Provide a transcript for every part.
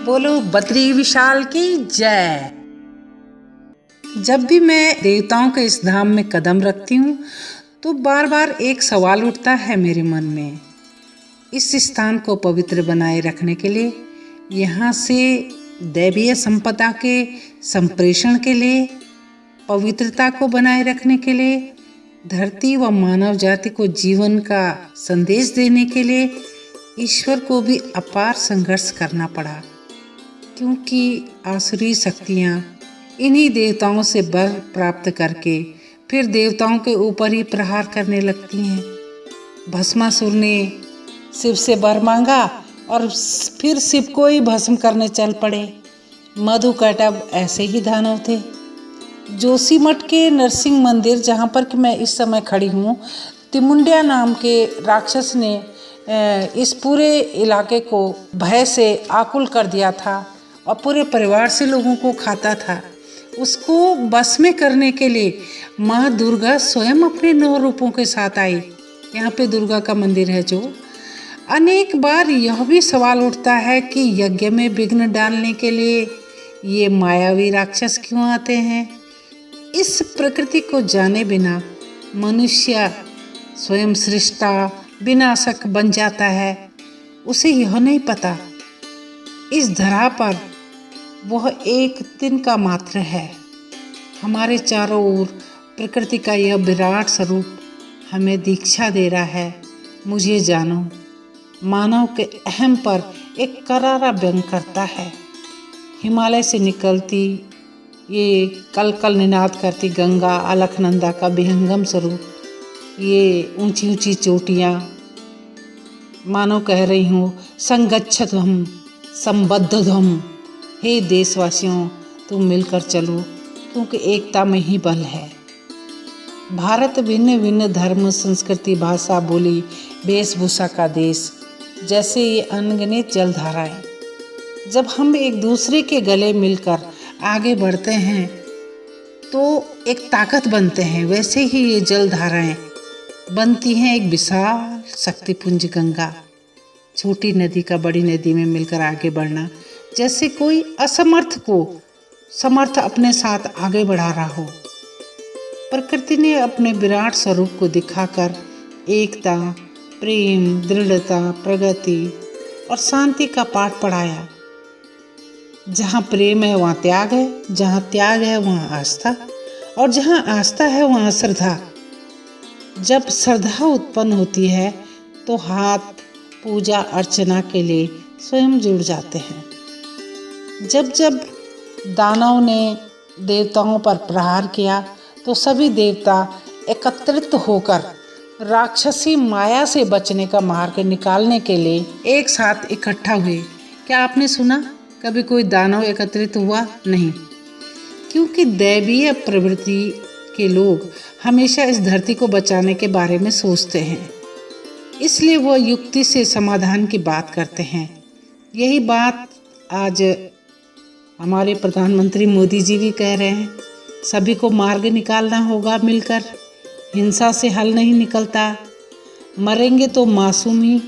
बोलो बद्री विशाल की जय। जब भी मैं देवताओं के इस धाम में कदम रखती हूँ तो बार बार एक सवाल उठता है मेरे मन में। इस स्थान को पवित्र बनाए रखने के लिए, यहाँ से दैवीय संपदा के संप्रेषण के लिए, पवित्रता को बनाए रखने के लिए, धरती व मानव जाति को जीवन का संदेश देने के लिए ईश्वर को भी अपार संघर्ष करना पड़ा, क्योंकि आसुरी शक्तियाँ इन्हीं देवताओं से वर प्राप्त करके फिर देवताओं के ऊपर ही प्रहार करने लगती हैं। भस्मासुर ने शिव से वर मांगा और फिर शिव को ही भस्म करने चल पड़े। मधुकैटभ ऐसे ही दानव थे। जोशीमठ के नरसिंह मंदिर, जहाँ पर कि मैं इस समय खड़ी हूँ, तिमुंडिया नाम के राक्षस ने इस पूरे इलाके को भय से आकुल कर दिया था और पूरे परिवार से लोगों को खाता था। उसको बस में करने के लिए माँ दुर्गा स्वयं अपने 9 रूपों के साथ आई। यहाँ पे दुर्गा का मंदिर है। जो अनेक बार यह भी सवाल उठता है कि यज्ञ में विघ्न डालने के लिए ये मायावी राक्षस क्यों आते हैं। इस प्रकृति को जाने बिना मनुष्य स्वयं सृष्टा विनाशक बन जाता है। उसे यह नहीं पता इस धरा पर वह एक तिनका मात्र है। हमारे चारों ओर प्रकृति का यह विराट स्वरूप हमें दीक्षा दे रहा है। मुझे जानो, मानव के अहम पर एक करारा व्यंग करता है। हिमालय से निकलती ये कल कल निनाद करती गंगा अलखनंदा का विहंगम स्वरूप, ये ऊंची ऊंची चोटियाँ मानो कह रही हूँ संगच्छध्वम संबद्धध्वम। हे देशवासियों, तुम मिलकर चलो, क्योंकि एकता में ही बल है। भारत भिन्न भिन्न धर्म, संस्कृति, भाषा, बोली, वेशभूषा का देश। जैसे ये अनगिनत जलधाराएं, जब हम एक दूसरे के गले मिलकर आगे बढ़ते हैं तो एक ताकत बनते हैं, वैसे ही ये जलधाराएं बनती हैं एक विशाल शक्तिपुंज गंगा। छोटी नदी का बड़ी नदी में मिलकर आगे बढ़ना, जैसे कोई असमर्थ को समर्थ अपने साथ आगे बढ़ा रहा हो। प्रकृति ने अपने विराट स्वरूप को दिखाकर एकता, प्रेम, दृढ़ता, प्रगति और शांति का पाठ पढ़ाया। जहाँ प्रेम है वहाँ त्याग है, जहाँ त्याग है वहाँ आस्था, और जहाँ आस्था है वहाँ श्रद्धा। जब श्रद्धा उत्पन्न होती है तो हाथ पूजा अर्चना के लिए स्वयं जुड़ जाते हैं। जब जब दानव ने देवताओं पर प्रहार किया तो सभी देवता एकत्रित होकर राक्षसी माया से बचने का मार्ग निकालने के लिए एक साथ इकट्ठा हुए। क्या आपने सुना कभी कोई दानव एकत्रित हुआ? नहीं, क्योंकि दैवीय प्रवृत्ति के लोग हमेशा इस धरती को बचाने के बारे में सोचते हैं, इसलिए वह युक्ति से समाधान की बात करते हैं। यही बात आज हमारे प्रधानमंत्री मोदी जी भी कह रहे हैं। सभी को मार्ग निकालना होगा मिलकर, हिंसा से हल नहीं निकलता, मरेंगे तो मासूम ही।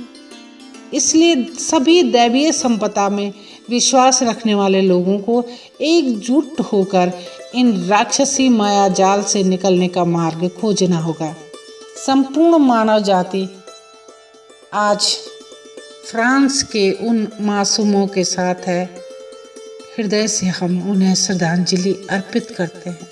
इसलिए सभी दैवीय संपदा में विश्वास रखने वाले लोगों को एकजुट होकर इन राक्षसी माया जाल से निकलने का मार्ग खोजना होगा। संपूर्ण मानव जाति आज फ्रांस के उन मासूमों के साथ है। हृदय से हम उन्हें श्रद्धांजलि अर्पित करते हैं।